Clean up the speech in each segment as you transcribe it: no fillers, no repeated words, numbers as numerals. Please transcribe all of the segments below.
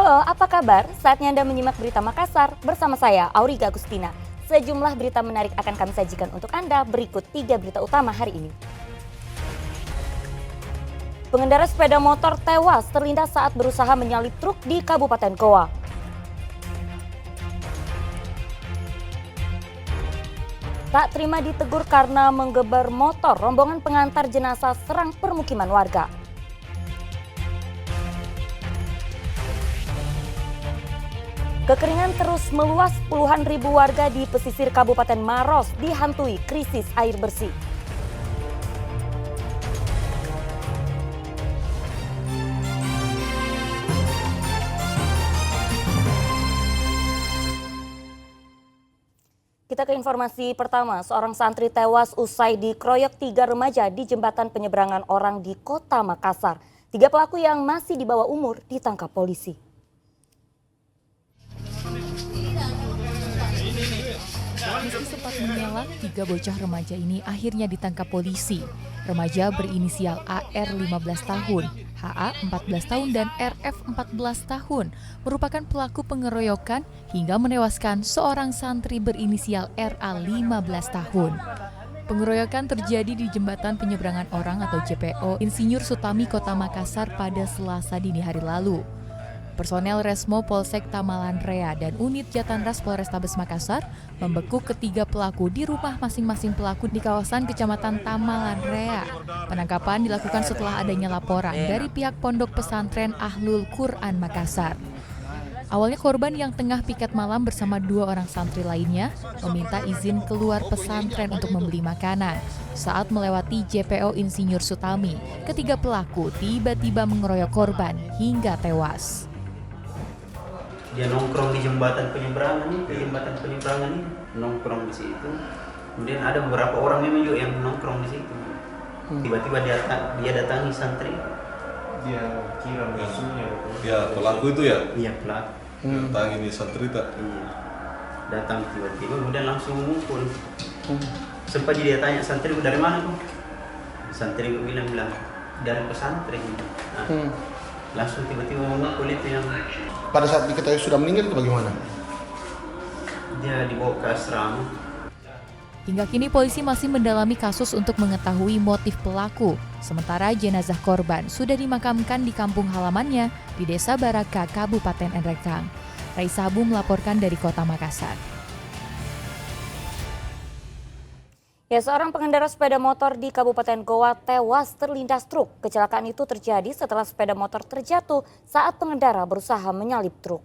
Halo, apa kabar? Saatnya Anda menyimak berita Makassar bersama saya, Auriga Agustina. Sejumlah berita menarik akan kami sajikan untuk Anda. Berikut 3 berita utama hari ini. Pengendara sepeda motor tewas terlindas saat berusaha menyalip truk di Kabupaten Goa. Tak terima ditegur karena menggeber motor, rombongan pengantar jenazah serang permukiman warga. Kekeringan terus meluas, puluhan ribu warga di pesisir Kabupaten Maros dihantui krisis air bersih. Kita ke informasi pertama, seorang santri tewas usai dikeroyok 3 remaja di jembatan penyeberangan orang di Kota Makassar. 3 pelaku yang masih di bawah umur ditangkap polisi. Meski sempat mengelak, 3 bocah remaja ini akhirnya ditangkap polisi. Remaja berinisial AR 15 tahun, HA 14 tahun, dan RF 14 tahun merupakan pelaku pengeroyokan hingga menewaskan seorang santri berinisial RA 15 tahun. Pengeroyokan terjadi di Jembatan Penyeberangan Orang atau JPO Insinyur Sutami Kota Makassar pada Selasa dini hari lalu. Personel Resmo Polsek Tamalan Rea dan unit Jatanras Polrestabes Makassar membekuk ketiga pelaku di rumah masing-masing pelaku di kawasan Kecamatan Tamalan Rea. Penangkapan dilakukan setelah adanya laporan dari pihak Pondok Pesantren Ahlul Quran Makassar. Awalnya korban yang tengah piket malam bersama 2 orang santri lainnya meminta izin keluar pesantren untuk membeli makanan. Saat melewati JPO Insinyur Sutami, ketiga pelaku tiba-tiba mengeroyok korban hingga tewas. Dia nongkrong di jembatan penyeberangan ini, nongkrong di situ. Kemudian ada beberapa orang memang juga yang nongkrong di situ. Tiba-tiba dia datangi santri. Dia kira musuhnya. Ya, pelaku itu ya? Iya, pelaku. Datang ini santri tak? Iya. Datang tiba-tiba kemudian langsung memukul. Sempat dia tanya santri dari mana tuh? Santri bilang dari pesantren. Nah, langsung tiba-tiba memukul itu yang. Pada saat diketahui sudah meninggal itu bagaimana? Dia dibawa ke asrama. Hingga kini polisi masih mendalami kasus untuk mengetahui motif pelaku. Sementara jenazah korban sudah dimakamkan di kampung halamannya di Desa Baraka, Kabupaten Nrekang. Raisa Abu melaporkan dari Kota Makassar. Ya, seorang pengendara sepeda motor di Kabupaten Goa tewas terlindas truk. Kecelakaan itu terjadi setelah sepeda motor terjatuh saat pengendara berusaha menyalip truk.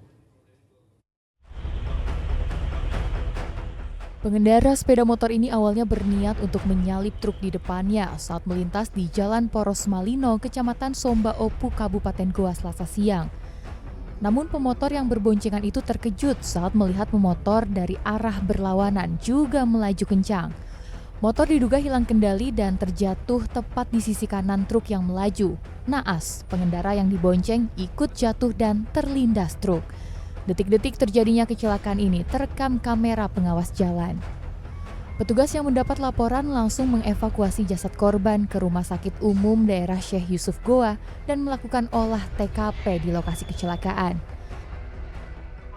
Pengendara sepeda motor ini awalnya berniat untuk menyalip truk di depannya saat melintas di Jalan Poros Malino, Kecamatan Somba Opu, Kabupaten Goa Selasa siang. Namun pemotor yang berboncengan itu terkejut saat melihat pemotor dari arah berlawanan juga melaju kencang. Motor diduga hilang kendali dan terjatuh tepat di sisi kanan truk yang melaju. Naas, pengendara yang dibonceng ikut jatuh dan terlindas truk. Detik-detik terjadinya kecelakaan ini terekam kamera pengawas jalan. Petugas yang mendapat laporan langsung mengevakuasi jasad korban ke Rumah Sakit Umum Daerah Syekh Yusuf Goa dan melakukan olah TKP di lokasi kecelakaan.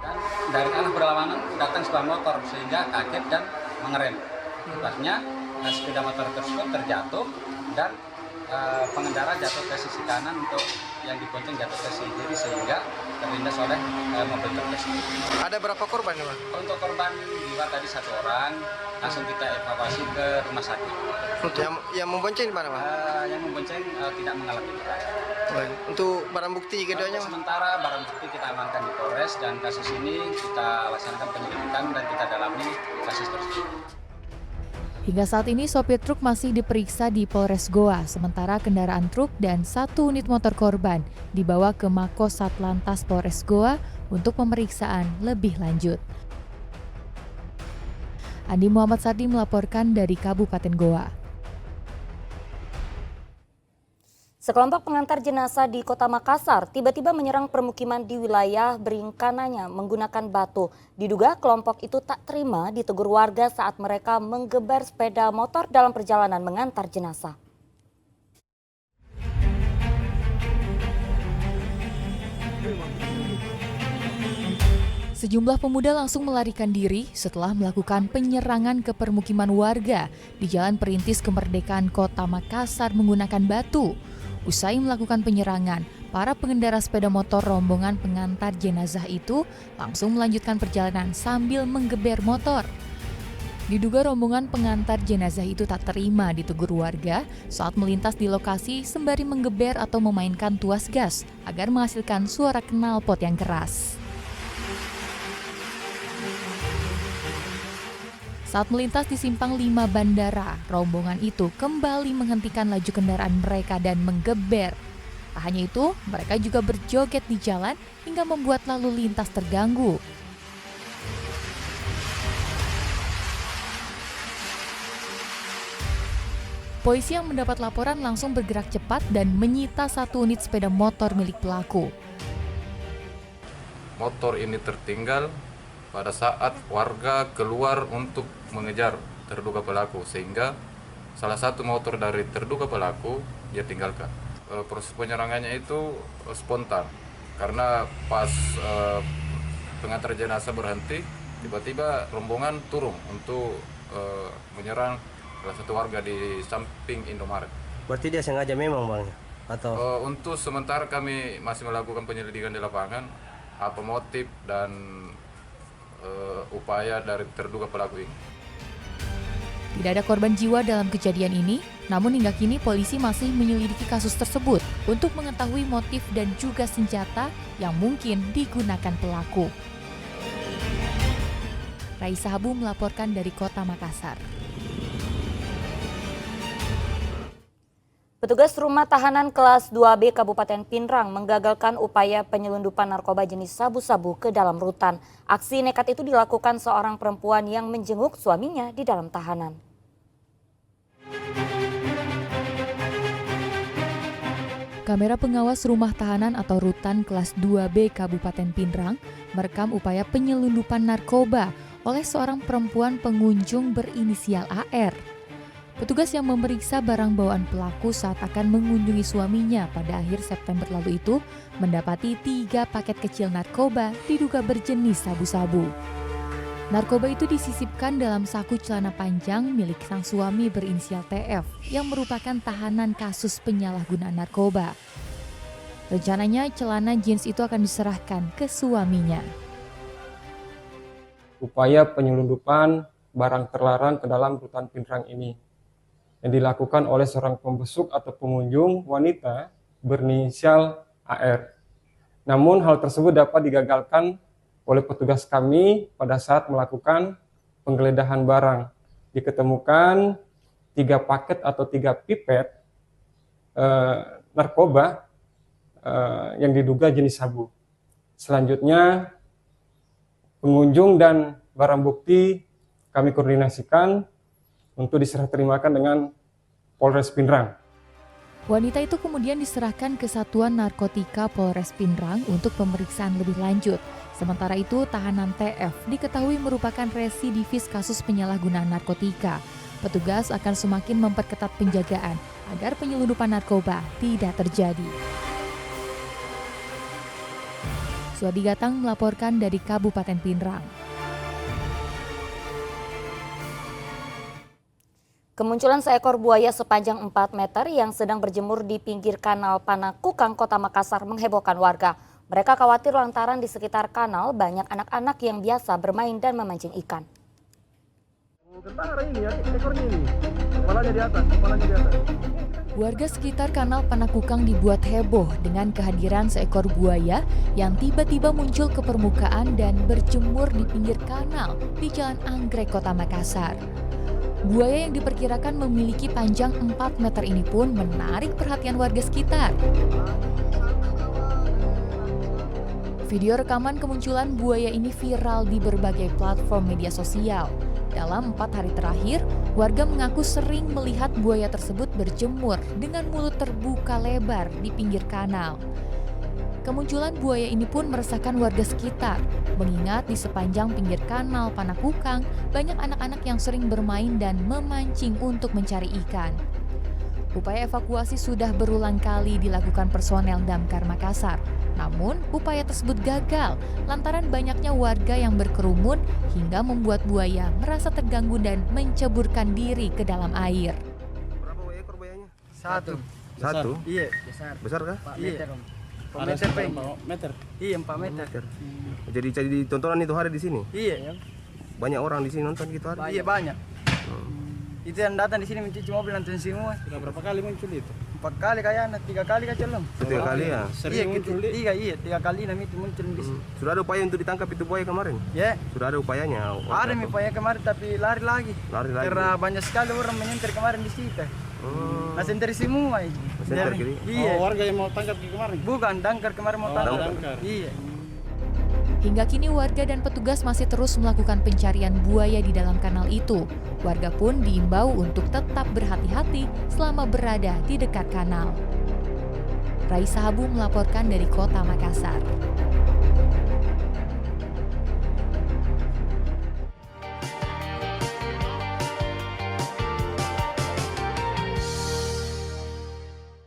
Dan dari arah berlawanan datang sebuah motor sehingga kaget dan mengerem. Akibatnya sepeda motor tersebut terjatuh dan pengendara jatuh ke sisi kanan untuk yang dibonceng jatuh ke sisi kiri sehingga terlindas oleh mobil truk tersebut. Ada berapa korban, Pak? Untuk korban jiwa tadi 1 orang, langsung kita evakuasi ke rumah sakit. Yang membonceng di mana, Pak? Yang membonceng tidak mengalami luka. Untuk barang bukti keduanya, Pak? Sementara barang bukti kita amankan di Polres dan kasus ini kita laksanakan penyelidikan dan kita dalami kasus tersebut. Hingga saat ini sopir truk masih diperiksa di Polres Goa, sementara kendaraan truk dan 1 unit motor korban dibawa ke Mako Satlantas Polres Goa untuk pemeriksaan lebih lanjut. Andi Muhammad Sardi melaporkan dari Kabupaten Goa. Sekelompok pengantar jenazah di Kota Makassar tiba-tiba menyerang permukiman di wilayah Beringkananya menggunakan batu. Diduga kelompok itu tak terima ditegur warga saat mereka menggeber sepeda motor dalam perjalanan mengantar jenazah. Sejumlah pemuda langsung melarikan diri setelah melakukan penyerangan ke permukiman warga di Jalan Perintis Kemerdekaan Kota Makassar menggunakan batu. Usai melakukan penyerangan, para pengendara sepeda motor rombongan pengantar jenazah itu langsung melanjutkan perjalanan sambil menggeber motor. Diduga rombongan pengantar jenazah itu tak terima ditegur warga saat melintas di lokasi sembari menggeber atau memainkan tuas gas agar menghasilkan suara knalpot yang keras. Saat melintas di Simpang 5 Bandara, rombongan itu kembali menghentikan laju kendaraan mereka dan menggeber. Tak hanya itu, mereka juga berjoget di jalan hingga membuat lalu lintas terganggu. Polisi yang mendapat laporan langsung bergerak cepat dan menyita 1 unit sepeda motor milik pelaku. Motor ini tertinggal pada saat warga keluar untuk mengejar terduga pelaku, sehingga salah satu motor dari terduga pelaku dia tinggalkan. Proses penyerangannya itu spontan karena pas pengantar jenazah berhenti, tiba-tiba rombongan turun untuk menyerang salah satu warga di samping Indomaret. Berarti dia sengaja memang bang? Atau? Untuk sementara kami masih melakukan penyelidikan di lapangan apa motif dan upaya dari terduga pelaku ini. Tidak ada korban jiwa dalam kejadian ini, namun hingga kini polisi masih menyelidiki kasus tersebut untuk mengetahui motif dan juga senjata yang mungkin digunakan pelaku. Raisa Habu melaporkan dari Kota Makassar. Petugas rumah tahanan kelas 2B Kabupaten Pinrang menggagalkan upaya penyelundupan narkoba jenis sabu-sabu ke dalam rutan. Aksi nekat itu dilakukan seorang perempuan yang menjenguk suaminya di dalam tahanan. Kamera pengawas rumah tahanan atau rutan kelas 2B Kabupaten Pinrang merekam upaya penyelundupan narkoba oleh seorang perempuan pengunjung berinisial AR. Petugas yang memeriksa barang bawaan pelaku saat akan mengunjungi suaminya pada akhir September lalu itu mendapati 3 paket kecil narkoba diduga berjenis sabu-sabu. Narkoba itu disisipkan dalam saku celana panjang milik sang suami berinisial TF yang merupakan tahanan kasus penyalahgunaan narkoba. Rencananya celana jeans itu akan diserahkan ke suaminya. Upaya penyelundupan barang terlarang ke dalam rutan Pinrang ini yang dilakukan oleh seorang pembesuk atau pengunjung wanita berinisial AR. Namun hal tersebut dapat digagalkan oleh petugas kami pada saat melakukan penggeledahan barang. Diketemukan 3 paket atau 3 pipet narkoba yang diduga jenis sabu. Selanjutnya pengunjung dan barang bukti kami koordinasikan untuk diserah terimakan dengan Polres Pinrang. Wanita itu kemudian diserahkan ke Satuan Narkotika Polres Pinrang untuk pemeriksaan lebih lanjut. Sementara itu, tahanan TF diketahui merupakan residivis kasus penyalahgunaan narkotika. Petugas akan semakin memperketat penjagaan agar penyelundupan narkoba tidak terjadi. Suadi Gatang melaporkan dari Kabupaten Pinrang. Kemunculan seekor buaya sepanjang 4 meter yang sedang berjemur di pinggir kanal Panakukang, Kota Makassar menghebohkan warga. Mereka khawatir lantaran di sekitar kanal banyak anak-anak yang biasa bermain dan memancing ikan. Warga sekitar kanal Panakukang dibuat heboh dengan kehadiran seekor buaya yang tiba-tiba muncul ke permukaan dan berjemur di pinggir kanal di Jalan Anggrek, Kota Makassar. Buaya yang diperkirakan memiliki panjang 4 meter ini pun menarik perhatian warga sekitar. Video rekaman kemunculan buaya ini viral di berbagai platform media sosial. Dalam 4 hari terakhir, warga mengaku sering melihat buaya tersebut berjemur dengan mulut terbuka lebar di pinggir kanal. Kemunculan buaya ini pun meresahkan warga sekitar, mengingat di sepanjang pinggir kanal Panakukang banyak anak-anak yang sering bermain dan memancing untuk mencari ikan. Upaya evakuasi sudah berulang kali dilakukan personel Damkar Makassar. Namun, upaya tersebut gagal lantaran banyaknya warga yang berkerumun hingga membuat buaya merasa terganggu dan menceburkan diri ke dalam air. Berapa ekor buayanya? Satu. Satu? Iya. Besar kah? 4 meter. 4 meter. Iya, 4 meter. Jadi tontonan itu hari di sini? Iya. Banyak orang di sini nonton gitu hari? Iya, banyak. Itu yang datang di sini mencuci mobil nonton semua. Sudah berapa kali muncul itu? 4 kali kayaknya, 3 kali kan celem. 3 kali ya? Iya, tiga 3 kali itu muncul di sini. Sudah ada upaya untuk ditangkap itu buaya kemarin? Ya. Sudah ada upayanya? Ada upaya kemarin tapi lari lagi. Karena banyak sekali orang menyenter kemarin di situ. Nah, senter semua ini. Senter kiri? Iya. warga yang mau tangkap kemarin? Bukan, Damkar kemarin mau tangkap. Damkar. Iya. Hingga kini warga dan petugas masih terus melakukan pencarian buaya di dalam kanal itu. Warga pun diimbau untuk tetap berhati-hati selama berada di dekat kanal. Raisa Habu melaporkan dari Kota Makassar.